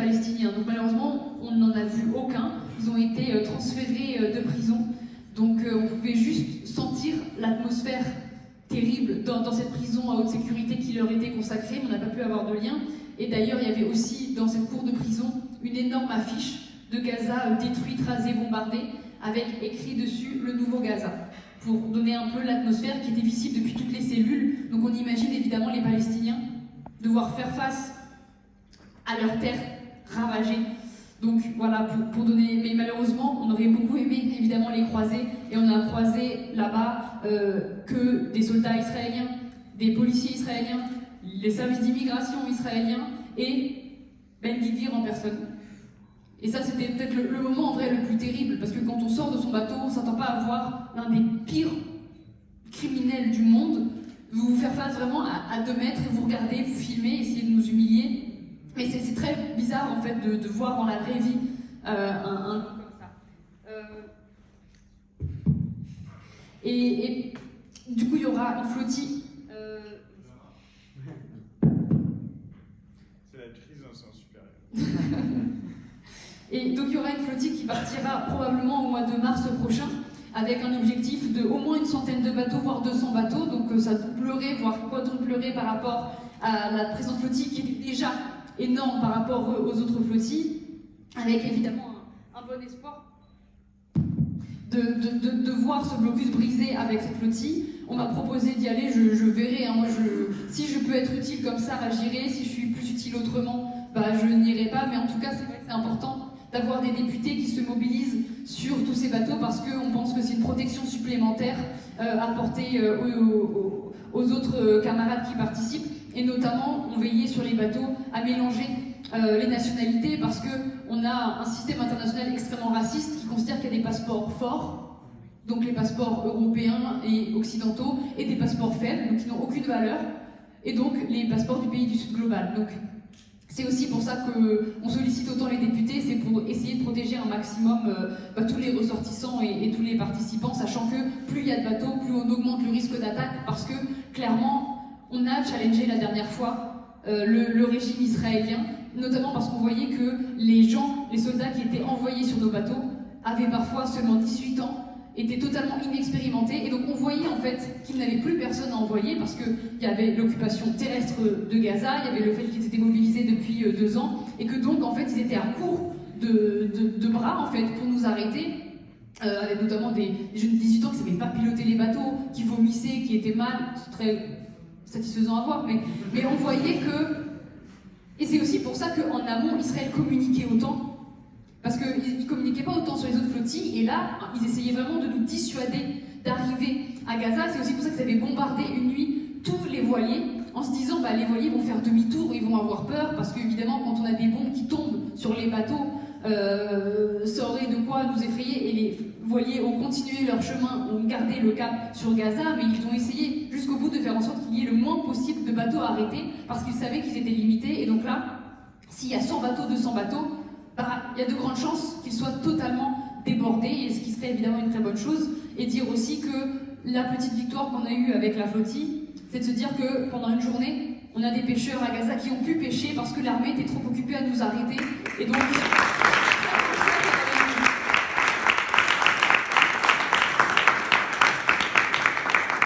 Palestiniens. Donc malheureusement, on n'en a vu aucun. Ils ont été transférés de prison. Donc on pouvait juste sentir l'atmosphère terrible dans cette prison à haute sécurité qui leur était consacrée, mais on n'a pas pu avoir de lien. Et d'ailleurs, il y avait aussi dans cette cour de prison une énorme affiche de Gaza détruite, rasée, bombardée, avec écrit dessus « Le nouveau Gaza », pour donner un peu l'atmosphère qui était visible depuis toutes les cellules. Donc on imagine évidemment les Palestiniens devoir faire face à leur terre ravagée. Donc voilà, pour donner... Mais malheureusement, on aurait beaucoup aimé évidemment les croiser, et on a croisé là-bas que des soldats israéliens, des policiers israéliens, les services d'immigration israéliens et Ben Gvir en personne. Et ça, c'était peut-être le moment en vrai le plus terrible, parce que quand on sort de son bateau, on ne s'attend pas à voir l'un des pires criminels du monde vous faire face vraiment à 2 mètres, vous regarder, vous filmer, essayer de nous humilier. Mais c'est très bizarre en fait de voir dans la vraie vie un coup comme ça. Et du coup, il y aura une flottille. C'est la crise d'un sens supérieur. Et donc il y aura une flottille qui partira probablement au mois de mars prochain, avec un objectif de au moins une centaine de bateaux, voire 200 bateaux. Donc ça doublerait, voire quadruplerait par rapport à la présente flottille qui était déjà énorme par rapport aux autres flottilles, avec évidemment un bon espoir de voir ce blocus brisé avec cette flottille. On m'a proposé d'y aller, je verrai, hein, si je peux être utile comme ça, bah, j'irai, si je suis plus utile autrement, bah, je n'irai pas, mais en tout cas c'est vrai que c'est important d'avoir des députés qui se mobilisent sur tous ces bateaux, parce qu'on pense que c'est une protection supplémentaire apportée aux autres camarades qui participent. Et notamment, on veillait sur les bateaux à mélanger les nationalités, parce qu'on a un système international extrêmement raciste qui considère qu'il y a des passeports forts, donc les passeports européens et occidentaux, et des passeports faibles, donc qui n'ont aucune valeur, et donc les passeports du pays du Sud global. Donc c'est aussi pour ça qu'on sollicite autant les députés, c'est pour essayer de protéger un maximum tous les ressortissants et tous les participants, sachant que plus il y a de bateaux, plus on augmente le risque d'attaque, parce que clairement, on a challengé la dernière fois le régime israélien, notamment parce qu'on voyait que les soldats qui étaient envoyés sur nos bateaux avaient parfois seulement 18 ans, étaient totalement inexpérimentés, et donc on voyait en fait qu'ils n'avaient plus personne à envoyer, parce qu'il y avait l'occupation terrestre de Gaza, il y avait le fait qu'ils étaient mobilisés depuis 2 ans, et que donc en fait ils étaient à court de bras en fait pour nous arrêter. Avec notamment des jeunes de 18 ans qui ne savaient pas piloter les bateaux, qui vomissaient, qui étaient mal, c'est très satisfaisant à voir, mais on voyait que... Et c'est aussi pour ça qu'en amont, Israël communiquait autant, parce qu'ils ne communiquaient pas autant sur les autres flottilles, et là, ils essayaient vraiment de nous dissuader d'arriver à Gaza. C'est aussi pour ça qu'ils avaient bombardé une nuit tous les voiliers, en se disant, bah, les voiliers vont faire demi-tour, ils vont avoir peur, parce qu'évidemment, quand on a des bombes qui tombent sur les bateaux, ça aurait de quoi nous effrayer, et les voiliers ont continué leur chemin, ont gardé le cap sur Gaza, mais ils ont essayé jusqu'au bout de faire en sorte qu'il y ait le moins possible de bateaux arrêtés, parce qu'ils savaient qu'ils étaient limités. Et donc là, s'il y a 100 bateaux, 200 bateaux, bah, il y a de grandes chances qu'ils soient totalement débordés, et ce qui serait évidemment une très bonne chose. Et dire aussi que la petite victoire qu'on a eue avec la flottille, c'est de se dire que pendant une journée, on a des pêcheurs à Gaza qui ont pu pêcher parce que l'armée était trop occupée à nous arrêter. Et donc